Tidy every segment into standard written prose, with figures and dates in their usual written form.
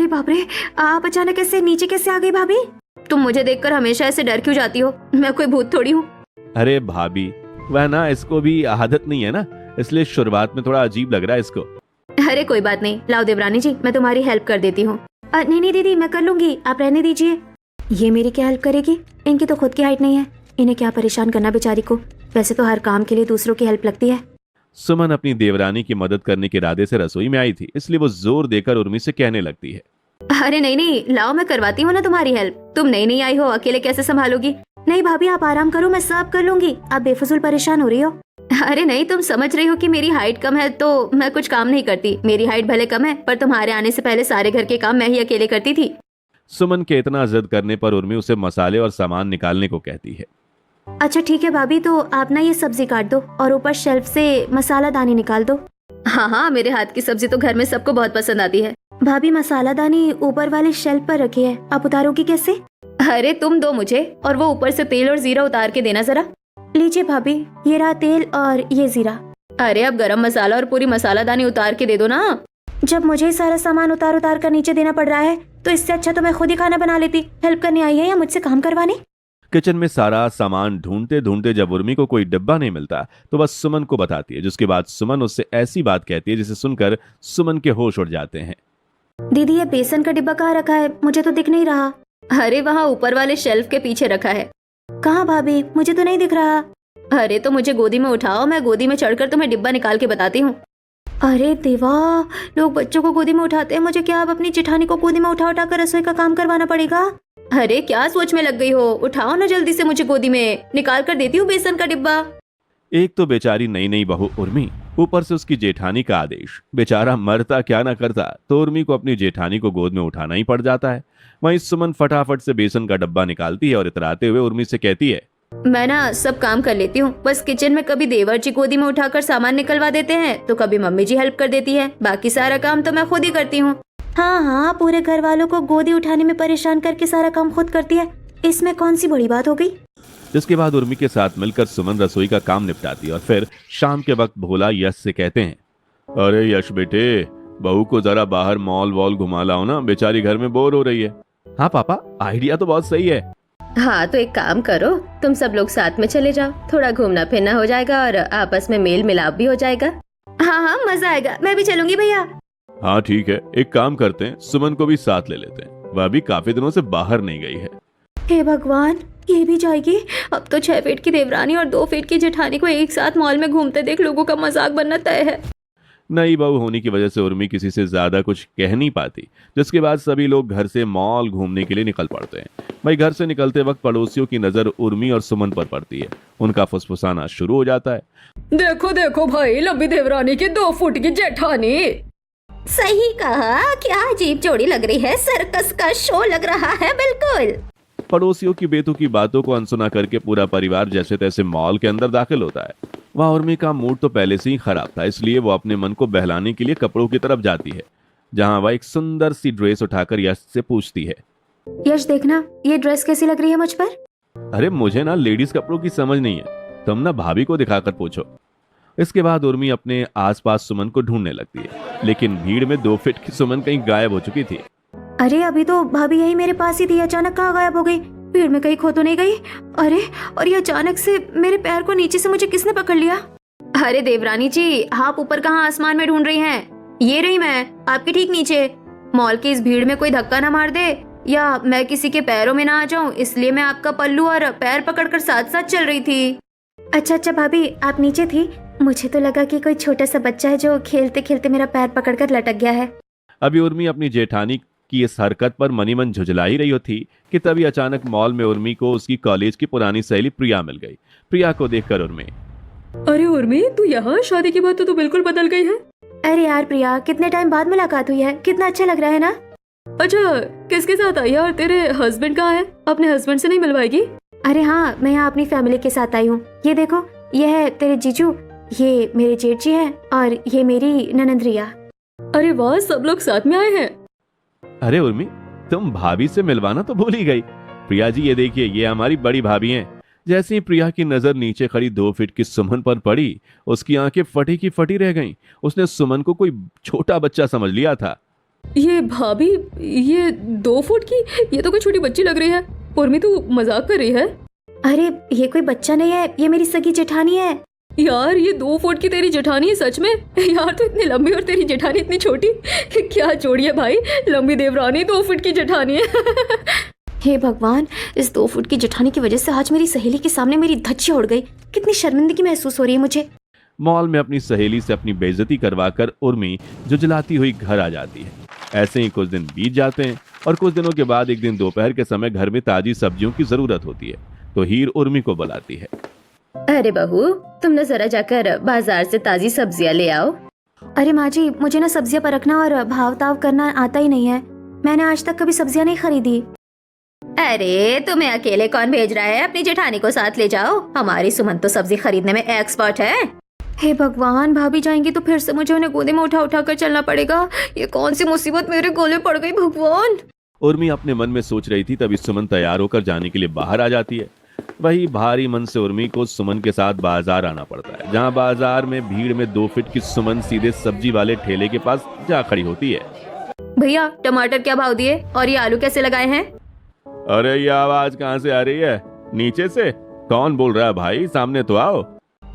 बाप रे, आप अचानक कैसे नीचे कैसे आ गई भाभी? तुम मुझे देखकर हमेशा ऐसे डर क्यों जाती हो? मैं कोई भूत थोड़ी हूँ। अरे भाभी, वह ना इसको भी आदत नहीं है ना, इसलिए शुरुआत में थोड़ा अजीब लग रहा है इसको। अरे कोई बात नहीं, लाओ देवरानी जी, मैं तुम्हारी हेल्प कर देती हूँ। नहीं नहीं दीदी, मैं कर लूंगी, आप रहने दीजिए। ये मेरी क्या हेल्प करेगी? इनकी तो खुद की हाइट नहीं है, इन्हें क्या परेशान करना बेचारी को। वैसे तो हर काम के लिए दूसरों की हेल्प लगती है। सुमन अपनी देवरानी की मदद करने के इरादे से रसोई में आई थी, इसलिए वो जोर देकर उर्मी से कहने लगती है। अरे नहीं नहीं, लाओ मैं करवाती हूँ ना तुम्हारी हेल्प। तुम नई नई आई हो, अकेले कैसे संभालोगी? नहीं भाभी, आप आराम करो, मैं सब कर लूंगी। आप बेफिजूल परेशान हो रही हो। अरे नहीं, तुम समझ रही हो कि मेरी हाइट कम है तो मैं कुछ काम नहीं करती। मेरी हाइट भले कम है, पर तुम्हारे आने से पहले सारे घर के काम मैं ही अकेले करती थी। सुमन के इतना जिद करने पर उर्मी उसे मसाले और सामान निकालने को कहती है। अच्छा ठीक है भाभी, तो आप ना ये सब्जी काट दो और ऊपर शेल्फ से मसाला दानी निकाल दो। हाँ हाँ, मेरे हाथ की सब्जी तो घर में सबको बहुत पसंद आती है। भाभी, मसाला दानी ऊपर वाले शेल्फ पर रखी है, आप उतारोगी कैसे? अरे तुम दो मुझे, और वो ऊपर से तेल और जीरा उतार के देना जरा। लीजिए भाभी, ये रहा तेल और ये जीरा। अरे अब गरम मसाला और पूरी मसाला दानी उतार के दे दो ना। जब मुझे ही सारा सामान उतार उतार कर नीचे देना पड़ रहा है तो इससे अच्छा तो मैं खुद ही खाना बना लेती। हेल्प करने आई है या मुझसे काम करवाने? किचन में सारा सामान ढूंढते ढूंढते जब उर्मी को कोई डिब्बा नहीं मिलता तो बस सुमन को बताती है, जिसके बाद सुमन उससे ऐसी बात कहती है जिसे सुनकर सुमन के होश उड़ जाते हैं। दीदी, ये बेसन का डिब्बा कहाँ रखा है? मुझे तो दिख नहीं रहा। अरे वहाँ ऊपर वाले शेल्फ के पीछे रखा है। कहाँ भाभी? मुझे तो नहीं दिख रहा। अरे तो मुझे गोदी में उठाओ, मैं गोदी में चढ़कर तुम्हें डिब्बा निकाल के बताती हूँ। अरे देवा, लोग बच्चों को गोदी में उठाते हैं, मुझे क्या अब अपनी जेठानी को गोदी में उठा उठा कर रसोई का काम करवाना पड़ेगा? अरे क्या सोच में लग गई हो? उठाओ ना जल्दी से मुझे गोदी में, निकाल कर देती हूँ बेसन का डिब्बा। एक तो बेचारी नई नई बहू उर्मी, ऊपर से उसकी जेठानी का आदेश। बेचारा मरता क्या ना करता तो उर्मी को अपनी जेठानी को गोद में उठाना ही पड़ जाता है। वहीं सुमन फटाफट से बेसन का डब्बा निकालती है और इतराते हुए उर्मी से कहती है, मैं ना सब काम कर लेती हूँ, बस किचन में कभी देवर जी गोदी में उठाकर सामान निकलवा देते हैं तो कभी मम्मी जी हेल्प कर देती है। बाकी सारा काम तो मैं खुद ही करती हूँ। हाँ हाँ, पूरे घर वालों को गोदी उठाने में परेशान करके सारा काम खुद करती है, इसमें कौन सी बड़ी बात हो गई? जिसके बाद उर्मी के साथ मिलकर सुमन रसोई का काम निपटाती है और फिर शाम के वक्त भोला यश से कहते हैं, अरे यश बेटे, बहू को जरा बाहर मॉल वॉल घुमा लाओ ना, बेचारी घर में बोर हो रही है। हाँ पापा, आइडिया तो बहुत सही है। हाँ तो एक काम करो, तुम सब लोग साथ में चले जाओ, थोड़ा घूमना फिरना हो जाएगा और आपस में मेल मिलाप भी हो जाएगा। हाँ हाँ, मजा आएगा, मैं भी चलूंगी भैया। हाँ ठीक है, एक काम करते हैं, सुमन को भी साथ ले लेते हैं, वह भी काफी दिनों से बाहर नहीं गई है। हे भगवान, ये भी जाएगी? अब तो 6 फीट की देवरानी और 2 फीट की जेठानी को एक साथ मॉल में घूमते देख लोगों का मजाक बनना तय है। नई बहू होने की वजह से उर्मी किसी से ज्यादा कुछ कह नहीं पाती, जिसके बाद सभी लोग घर से मॉल घूमने के लिए निकल पड़ते हैं। भाई घर से निकलते वक्त पड़ोसियों की नजर उर्मी और सुमन पर पड़ती है। उनका फुसफुसाना शुरू हो जाता है, देखो देखो भाई, लंबी देवरानी की 2 फुट की जेठानी। सही कहा, क्या अजीब जोड़ी लग रही है, सर्कस का शो लग रहा है बिल्कुल। पड़ोसियों की बेतुकी बातों को अनसुना करके पूरा परिवार जैसे तैसे मॉल के अंदर दाखिल होता है। वहां उर्मी का मूड तो पहले से ही खराब था, इसलिए वो अपने मन को बहलाने के लिए कपड़ों की तरफ जाती है, जहां वह एक सुंदर सी ड्रेस उठाकर यश से पूछती है, यश देखना, ये ड्रेस कैसी लग रही है मुझ पर? अरे मुझे ना लेडीज कपड़ों की समझ नहीं है, तुम ना भाभी को दिखाकर पूछो। इसके बाद उर्मी अपने आसपास सुमन को ढूंढने लगती है, लेकिन भीड़ में 2 फीट की सुमन कहीं गायब हो चुकी थी। अरे अभी तो भाभी यही मेरे पास ही थी, अचानक कहाँ गायब हो गई? भीड़ में कहीं खो तो नहीं गई? अरे, और ये अचानक से मेरे पैर को नीचे से मुझे किसने पकड़ लिया? अरे देवरानी जी, आप ऊपर कहाँ आसमान में ढूंढ रही हैं? ये रही मैं, आपके ठीक नीचे। मॉल की इस भीड़ में कोई धक्का ना मार दे या मैं किसी के पैरों में ना आ जाऊं, इसलिए मैं आपका पल्लू और पैर पकड़कर साथ साथ चल रही थी। अच्छा अच्छा भाभी, आप नीचे थी, मुझे तो लगा कि कोई छोटा सा बच्चा है जो खेलते खेलते मेरा पैर पकड़कर लटक गया है। अभी उर्मी अपनी जेठानी की इस हरकत पर मनी मन झुंझला ही रही थी कि तभी अचानक मॉल में उर्मी को उसकी कॉलेज की पुरानी सहेली प्रिया मिल गई। प्रिया को देखकर उर्मी, अरे उर्मी, तू यहाँ? शादी के बाद तो तू बिल्कुल बदल गई है। अरे यार प्रिया, कितने टाइम बाद मुलाकात हुई है, कितना अच्छा लग रहा है ना? अच्छा, किसके साथ आई है और तेरे हस्बैंड कहाँ है? अपने हस्बैंड से नहीं मिलवाएगी? अरे हाँ, मैं यहाँ अपनी फैमिली के साथ आई हूँ। ये देखो, ये है तेरे जीजू, ये मेरे जेठ जी हैं और ये मेरी ननंद रिया। अरे वाह, सब लोग साथ में आए हैं। अरे उर्मी, तुम भाभी से मिलवाना तो भूल ही गई। प्रिया जी, ये देखिए, ये हमारी बड़ी भाभी हैं। जैसे ही प्रिया की नजर नीचे खड़ी 2 फीट की सुमन पर पड़ी, उसकी आंखें फटी की फटी रह गईं। उसने सुमन को कोई छोटा बच्चा समझ लिया था। ये भाभी, ये 2 फुट की, ये तो कोई छोटी बच्ची लग रही है। उर्मी तू मजाक कर रही है? अरे ये कोई बच्चा नहीं है, ये मेरी सगी जेठानी है। यार ये 2 फुट की तेरी जेठानी है सच में? यार तू इतनी लंबी और तेरी जेठानी इतनी छोटी, क्या जोड़ी है भाई। लंबी देवरानी 2 फुट की जेठानी है। हे भगवान, इस 2 फुट की जेठानी की वजह से आज मेरी सहेली के सामने मेरी धज्जी उड़ गई। कितनी शर्मिंदगी महसूस हो रही है मुझे। मॉल में अपनी सहेली से अपनी बेइज्जती करवाकर उर्मी जुझलाती हुई घर आ जाती है। ऐसे ही कुछ दिन बीत जाते हैं और कुछ दिनों के बाद एक दिन दोपहर के समय घर में ताजी सब्जियों की जरूरत होती है, तो हीर उर्मी को बुलाती है। अरे बहू, तुम ना जरा जाकर बाजार से ताजी सब्जियां ले आओ। अरे माँ जी, मुझे ना सब्जियां परखना और भाव ताव करना आता ही नहीं है। मैंने आज तक कभी सब्जियां नहीं खरीदी। अरे तुम्हें अकेले कौन भेज रहा है? अपनी जेठानी को साथ ले जाओ। हमारी सुमन तो सब्जी खरीदने में एक्सपर्ट है। हे भगवान, भाभी जाएंगी तो फिर से मुझे उन्हें गोदी में उठा उठा कर चलना पड़ेगा। ये कौन सी मुसीबत मेरे गोले पड़ गई भगवान। उर्मी अपने मन में सोच रही थी, तभी सुमन तैयार होकर जाने के लिए बाहर आ जाती है। वही भारी मन से उर्मी को सुमन के साथ बाजार आना पड़ता है, जहाँ बाजार में भीड़ में 2 फीट की सुमन सीधे सब्जी वाले ठेले के पास जा खड़ी होती है। भैया टमाटर क्या भाव दिए और ये आलू कैसे लगाए हैं? अरे ये आवाज कहाँ से आ रही है? नीचे से? कौन बोल रहा है भाई? सामने तो आओ।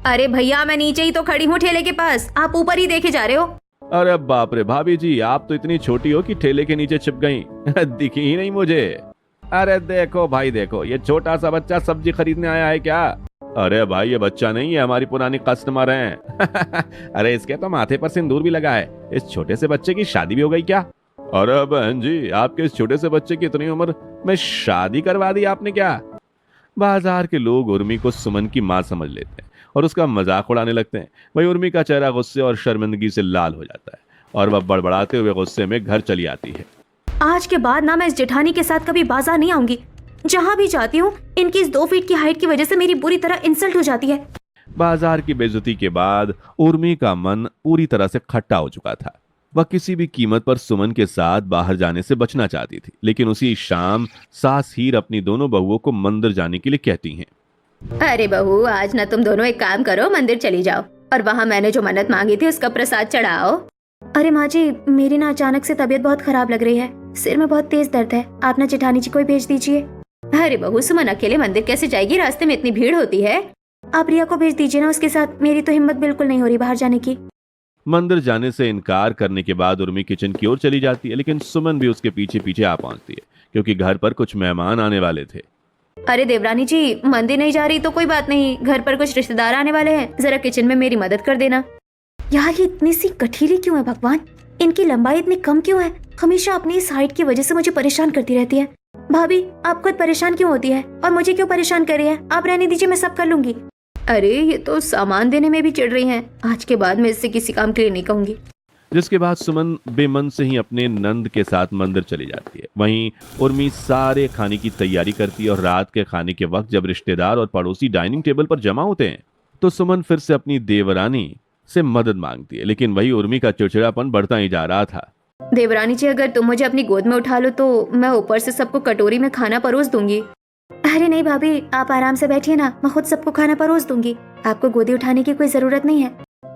अरे भैया, मैं नीचे ही तो खड़ी हूँ ठेले के पास, आप ऊपर ही देखे जा रहे हो। अरे बाप रे भाभी जी, आप तो इतनी छोटी हो कि ठेले के नीचे छिप गई। दिखी ही नहीं मुझे। अरे देखो भाई देखो, ये छोटा सा बच्चा सब्जी खरीदने आया है क्या? अरे भाई ये बच्चा नहीं है, हमारी पुरानी कस्टमर हैं। अरे इसके तो माथे पर सिंदूर भी लगा है। इस छोटे से बच्चे की शादी भी हो गई क्या? अरे बहन जी, आपके इस छोटे से बच्चे की इतनी उम्र में शादी करवा दी आपने क्या? बाजार के लोग उर्मी को सुमन की माँ समझ लेते हैं और उसका मजाक उड़ाने लगते हैं। वही उर्मी का चेहरा गुस्से और शर्मिंदगी से लाल हो जाता है और वह बड़बड़ाते हुए गुस्से में घर चली आती है। आज के बाद ना मैं इस जेठानी के साथ कभी बाजार नहीं आऊंगी। जहाँ भी जाती हूँ इनकी इस 2 फीट की हाइट की वजह से मेरी बुरी तरह इंसल्ट हो जाती है। बाजार की बेइज्जती के बाद उर्मी का मन पूरी तरह से खट्टा हो चुका था। वह किसी भी कीमत पर सुमन के साथ बाहर जाने से बचना चाहती थी, लेकिन उसी शाम सास हीर अपनी दोनों बहुओं को मंदिर जाने के लिए कहती हैं। अरे बहू, आज ना तुम दोनों एक काम करो, मंदिर चली जाओ और वहाँ मैंने जो मन्नत मांगी थी उसका प्रसाद चढ़ाओ। अरे माँ जी, मेरी ना अचानक से तबीयत बहुत खराब लग रही है, सिर में बहुत तेज दर्द है। आप ना जेठानी जी को ही भेज दीजिए। अरे बहू, सुमन अकेले मंदिर कैसे जाएगी? रास्ते में इतनी भीड़ होती है। आप रिया को भेज दीजिए ना उसके साथ। मेरी तो हिम्मत बिल्कुल नहीं हो रही बाहर जाने की। मंदिर जाने से इनकार करने के बाद उर्मी किचन की ओर चली जाती है, लेकिन सुमन भी उसके पीछे पीछे आ पहुंचती है, क्योंकि घर पर कुछ मेहमान आने वाले थे। अरे देवरानी जी, मंदिर नहीं जा रही तो कोई बात नहीं, घर पर कुछ रिश्तेदार आने वाले हैं, जरा किचन में मेरी मदद कर देना। यार ये इतनी सी गठीली क्यों है भगवान? इनकी लंबाई इतनी कम क्यों है? हमेशा अपनी इस हाइट की वजह से मुझे परेशान करती रहती है। भाभी, आप खुद परेशान क्यों होती है और मुझे क्यों परेशान कर रही है? आप रहने दीजिए, मैं सब कर लूंगी। अरे ये तो सामान देने में भी चिढ़ रही हैं। आज के बाद मैं इससे किसी काम के लिए नहीं कहूंगी। जिसके बाद सुमन बेमन से ही अपने नंद के साथ मंदिर चली जाती है। वहीं उर्मी सारे खाने की तैयारी करती है और रात के खाने के वक्त जब रिश्तेदार और पड़ोसी डाइनिंग टेबल पर जमा होते हैं तो सुमन फिर से अपनी देवरानी से मदद मांगती है, लेकिन वही उर्मी का चिड़चिड़ापन बढ़ता ही जा रहा था। देवरानी जी, अगर तुम मुझे अपनी गोद में उठा लो तो मैं ऊपर से सबको कटोरी में खाना परोस दूंगी। अरे नहीं भाभी, आप आराम से बैठिए ना, मैं खुद सबको खाना परोस दूंगी। आपको गोदी उठाने की कोई जरूरत नहीं है।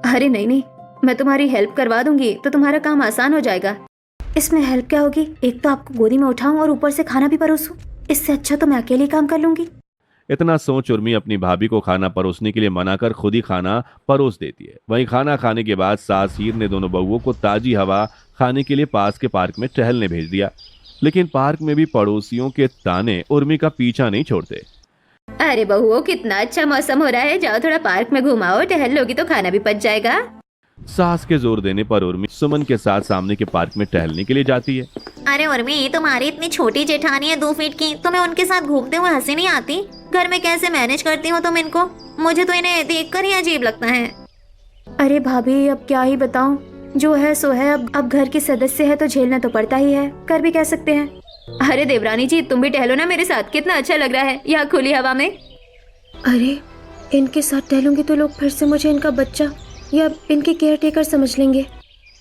अरे नहीं नहीं, मैं तुम्हारी हेल्प करवा दूंगी तो तुम्हारा काम आसान हो जाएगा। इसमें हेल्प क्या होगी? एक तो आपको गोदी में उठाऊं और ऊपर से खाना भी परोसूं। इससे अच्छा तो मैं अकेले काम कर लूंगी। इतना सोच उर्मी अपनी भाभी को खाना परोसने के लिए मना कर खुद ही खाना परोस देती है। वहीं खाना खाने के बाद सास हीर ने दोनों बहुओं को ताजी हवा खाने के लिए पास के पार्क में टहलने भेज दिया, लेकिन पार्क में भी पड़ोसियों के ताने उर्मी का पीछा नहीं छोड़ते। अरे बहुओं, कितना अच्छा मौसम हो रहा है, जाओ थोड़ा पार्क में घुमाओ, टहल लोगी तो खाना भी पच जाएगा। सास के जोर देने पर उर्मी सुमन के साथ सामने के पार्क में टहलने के लिए जाती है। अरे उर्मी, तुम्हारी इतनी छोटी जेठानी है 2 फीट की, तुम्हें उनके साथ घूमते हुए हंसी नहीं आती? घर में कैसे मैनेज करती हो तुम इनको? मुझे तो इन्हें देखकर ही अजीब लगता है। अरे भाभी, अब क्या ही बताऊं, जो है सो है। अब घर के सदस्य है तो झेलना तो पड़ता ही है, कर भी कह सकते हैं। अरे देवरानी जी, तुम भी टहलो ना मेरे साथ, कितना अच्छा लग रहा है यहाँ खुली हवा में। अरे इनके साथ टहलूंगी तो लोग फिर से मुझे इनका बच्चा या इनके केयर टेकर समझ लेंगे।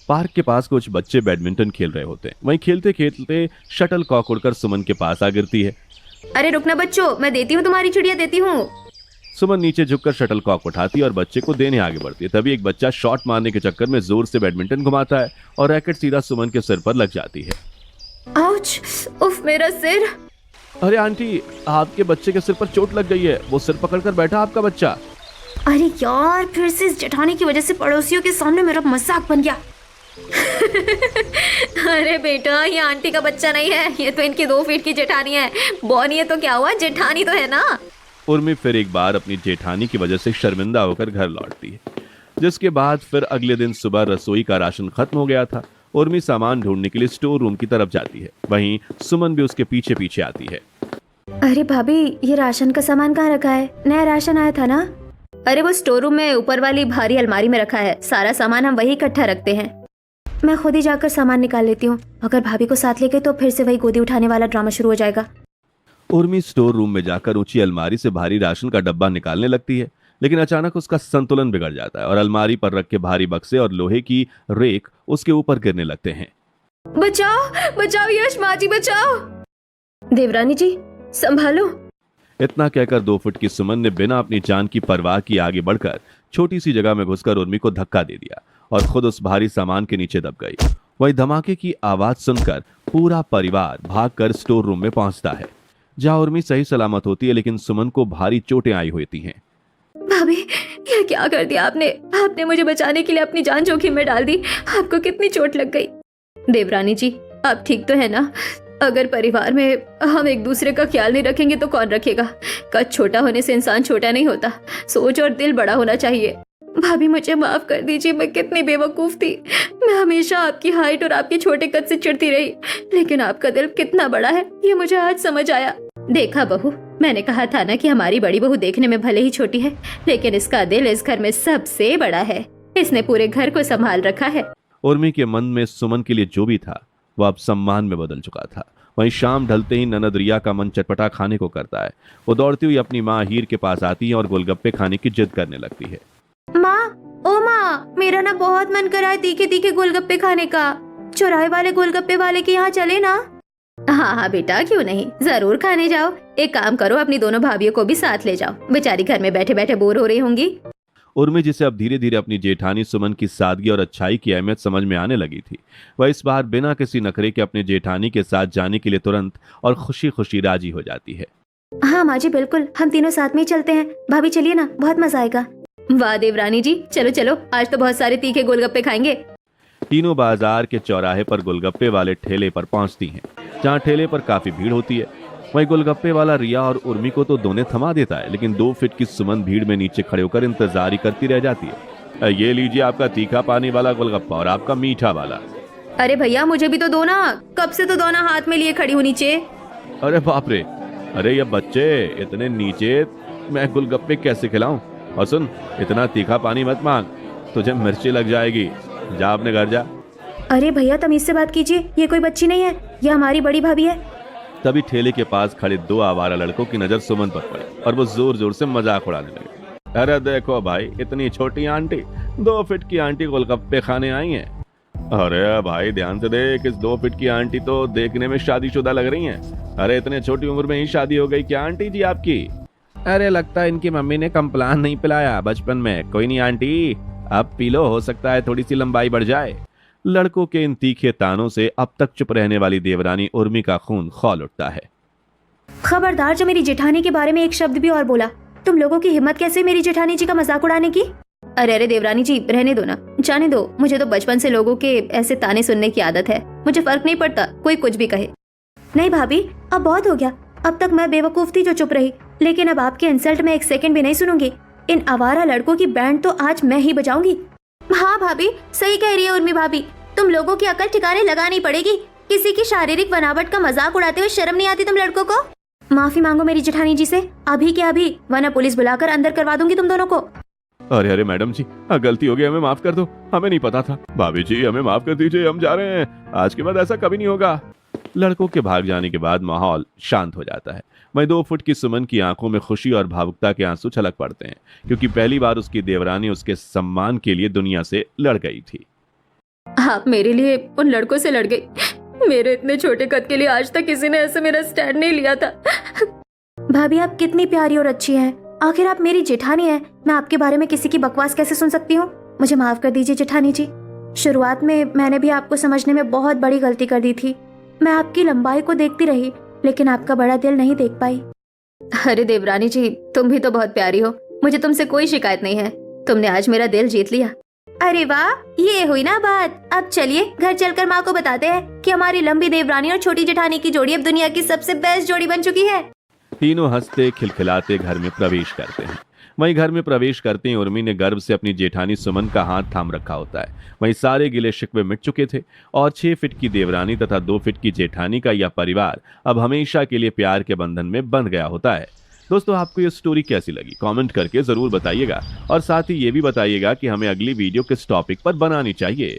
पार्क के पास कुछ बच्चे बैडमिंटन खेल रहे होते हैं। वहीं खेलते खेलते शटल कॉक उड़कर सुमन के पास आ गिरती है। अरे रुकना बच्चों, मैं देती हूँ, तुम्हारी चिड़िया देती हूँ। सुमन नीचे झुककर शटलकॉक उठाती है और बच्चे को देने आगे बढ़ती है। तभी एक बच्चा शॉट मारने के चक्कर में जोर से बैडमिंटन घुमाता है और रैकेट सीधा सुमन के सिर पर लग जाती है। आउच, उफ मेरा सिर। अरे आंटी, आपके बच्चे के सिर पर चोट लग गई है, वो सिर पकड़कर बैठा आपका बच्चा। अरे यार, फिर से इस जेठानी की वजह से पड़ोसियों के सामने मेरा मजाक बन गया। अरे बेटा, ये आंटी का बच्चा नहीं है, ये तो इनकी 2 फीट की जेठानी है। बॉनी है तो क्या हुआ, जेठानी तो है ना। उर्मी फिर एक बार अपनी जेठानी की वजह से शर्मिंदा होकर घर लौटती है, जिसके बाद फिर अगले दिन सुबह रसोई का राशन खत्म हो गया था। उर्मी सामान ढूंढने के लिए स्टोर रूम की तरफ जाती है, वहीं सुमन भी उसके पीछे पीछे आती है। अरे भाभी, ये राशन का सामान कहाँ रखा है? नया राशन आया था ना? अरे वो स्टोर रूम में ऊपर वाली भारी अलमारी में रखा है, सारा सामान हम वही इकट्ठा रखते हैं। मैं खुद ही जाकर सामान निकाल लेती हूँ। अगर भाभी को साथ ले गई तो फिर से वही गोदी उठाने वाला ड्रामा शुरू हो जाएगा। उर्मी स्टोर रूम में जाकर ऊंची अलमारी से भारी राशन का डब्बा निकालने लगती है, लेकिन अचानक उसका संतुलन बिगड़ जाता है और अलमारी पर रखे भारी बक्से और लोहे की रेक उसके ऊपर गिरने लगते हैं। बचाओ बचाओ यश, माँ जी बचाओ। देवरानी जी संभालो। इतना कहकर 2 फुट की सुमन ने बिना अपनी जान की परवाह की आगे बढ़कर छोटी सी जगह में घुसकर उर्मी को धक्का दे दिया और खुद उस भारी सामान के नीचे दब गई। वही धमाके की आवाज सुनकर पूरा परिवार भागकर स्टोर रूम में पहुंचता है, जहां उर्मी सही सलामत होती है, लेकिन सुमन को भारी चोटें आई होती हैं। भाभी, ये क्या कर दिया आपने? आपने मुझे बचाने के लिए अपनी जान जोखिम में डाल दी। आपको कितनी चोट लग गई? देवरानी जी, आप ठीक तो है ना? अगर परिवार में हम एक दूसरे का ख्याल नहीं रखेंगे तो कौन रखेगा? कद छोटा होने से इंसान छोटा नहीं होता, सोच और दिल बड़ा होना चाहिए। भाभी मुझे माफ कर दीजिए, मैं कितनी बेवकूफ थी। मैं हमेशा आपकी हाइट और आपके छोटे कद से चिढ़ती रही, लेकिन आपका दिल कितना बड़ा है ये मुझे आज समझ आया। देखा बहू, मैंने कहा था ना कि हमारी बड़ी बहू देखने में भले ही छोटी है, लेकिन इसका दिल इस घर में सबसे बड़ा है। इसने पूरे घर को संभाल रखा है। उर्मी के मन में सुमन के लिए जो भी था वो अब सम्मान में बदल चुका था। वहीं शाम ढलते ही ननद रिया का मन चटपटा खाने को करता है। वो दौड़ती हुई अपनी माँ हीर के पास आती है और गोलगप्पे खाने की जिद करने लगती है। माँ, ओ माँ, मेरा ना बहुत मन कर रहा है तीखे तीखे गोलगप्पे खाने का। चौराहे वाले गोलगप्पे वाले के यहाँ चले ना? हाँ हाँ बेटा, क्यों नहीं, जरूर खाने जाओ। एक काम करो, अपनी दोनों भाभियों को भी साथ ले जाओ, बेचारी घर में बैठे बैठे बोर हो रही होंगी। उर्मी, जिसे अब धीरे धीरे अपनी जेठानी सुमन की सादगी और अच्छाई की अहमियत समझ में आने लगी थी, वह इस बार बिना किसी नखरे के अपने जेठानी के साथ जाने के लिए तुरंत और खुशी खुशी राजी हो जाती है। हाँ माँ जी, बिल्कुल, हम तीनों साथ में ही चलते हैं। भाभी चलिए ना, बहुत मजा आएगा। वाह देवरानी जी, चलो चलो, आज तो बहुत सारे तीखे गोलगप्पे खाएंगे। तीनों बाजार के चौराहे पर गोलगप्पे वाले ठेले पर पहुंचती हैं, जहां ठेले पर काफी भीड़ होती है। वहीं गोलगप्पे वाला रिया और उर्मी को तो दोने थमा देता है, लेकिन 2 फीट की सुमन भीड़ में नीचे खड़े होकर इंतजार ही करती रह जाती है। ये लीजिए आपका तीखा पानी वाला गोलगप्पा और आपका मीठा वाला। अरे भैया, मुझे भी तो दो ना, कब से तो दोनों हाथ में लिए खड़ी हूँ नीचे। अरे बाप रे, अरे ये बच्चे इतने नीचे मैं गोलगप्पे कैसे खिलाऊं? और सुन, इतना तीखा पानी मत मांग, तुझे मिर्ची लग जाएगी। जा अपने घर जा। अरे भैया, तमीज से बात कीजिए, ये कोई बच्ची नहीं है, ये हमारी बड़ी भाभी है। तभी ठेले के पास खड़े 2 आवारा लड़कों की नजर सुमन पर पड़ी और वो जोर जोर से मजाक उड़ाने लगे। अरे देखो भाई, इतनी छोटी आंटी, 2 फीट की आंटी गोलगप्पे खाने आई हैं। अरे भाई ध्यान से देख, इस 2 फीट की आंटी तो देखने में शादीशुदा लग रही हैं। अरे इतने छोटी उम्र में ही शादी हो गई क्या आंटी जी आपकी? अरे लगता है इनकी मम्मी ने कंप्लान नहीं पिलाया बचपन में। कोई नहीं आंटी, अब पी लो, हो सकता है थोड़ी सी लंबाई बढ़ जाए। लड़कों के इन तीखे तानों से अब तक चुप रहने वाली देवरानी उर्मी का खून खौल उठता है। खबरदार, जो मेरी जेठानी के बारे में एक शब्द भी और बोला, तुम लोगों की हिम्मत कैसे मेरी जेठानी जी का मजाक उड़ाने की? अरे अरे देवरानी जी, रहने दो ना, जाने दो। मुझे तो बचपन से लोगों के ऐसे ताने सुनने की आदत है, मुझे फर्क नहीं पड़ता कोई कुछ भी कहे। नहीं भाभी, अब बहुत हो गया। अब तक मैं बेवकूफ थी जो चुप रही, लेकिन अब आपके इंसल्ट में एक सेकंड भी नहीं सुनूंगी। इन आवारा लड़कों की बैंड तो आज मैं ही बजाऊंगी। हाँ भाभी, सही कह रही है उर्मी भाभी, तुम लोगों की अकल ठिकाने लगानी पड़ेगी। किसी की शारीरिक बनावट का मजाक उड़ाते हुए शर्म नहीं आती तुम लड़कों को? माफी मांगो मेरी जेठानी जी से, अभी के अभी, वरना पुलिस बुलाकर अंदर करवा दूंगी तुम दोनों को। अरे अरे मैडम जी, गलती हो गई, हमें माफ कर दो, हमें नहीं पता था। भाभी जी हमें माफ कर दीजिए, हम जा रहे हैं, आज के बाद ऐसा कभी नहीं होगा। लड़कों के भाग जाने के बाद माहौल शांत हो जाता है। वहीं 2 फुट की सुमन की आंखों में खुशी और भावुकता के आंसू छलक पड़ते हैं, क्योंकि पहली बार उसकी देवरानी उसके सम्मान के लिए दुनिया से लड़ गई थी। आप मेरे लिए उन लड़कों से लड़ गई। मेरे इतने छोटे कद के लिए आज तक किसी ने ऐसे मेरा स्टैंड नहीं लिया था। भाभी, आप कितनी प्यारी और अच्छी हैं, आखिर आप मेरी जेठानी हैं, मैं आपके बारे में किसी की बकवास कैसे सुन सकती हूँ? मुझे माफ कर दीजिए जेठानी जी। शुरुआत में मैंने भी आपको समझने में बहुत बड़ी गलती कर दी थी। मैं आपकी लंबाई को देखती रही, लेकिन आपका बड़ा दिल नहीं देख पाई। अरे देवरानी जी, तुम भी तो बहुत प्यारी हो, मुझे तुमसे कोई शिकायत नहीं है। तुमने आज मेरा दिल जीत लिया। अरे वाह, ये हुई ना बात। अब चलिए घर चलकर माँ को बताते हैं कि हमारी लंबी देवरानी और छोटी जेठानी की जोड़ी अब दुनिया की सबसे बेस्ट जोड़ी बन चुकी है। तीनों हंसते खिलखिलाते घर में प्रवेश करते हैं। वहीं घर में प्रवेश करते ही उर्मी ने गर्व से अपनी जेठानी सुमन का हाथ थाम रखा होता है। वहीं सारे गिले शिकवे मिट चुके थे और 6 फीट की देवरानी तथा 2 फीट की जेठानी का यह परिवार अब हमेशा के लिए प्यार के बंधन में बंध गया होता है। दोस्तों, आपको ये स्टोरी कैसी लगी कमेंट करके जरूर बताइएगा और साथ ही ये भी बताइएगा कि हमें अगली वीडियो किस टॉपिक पर बनानी चाहिए।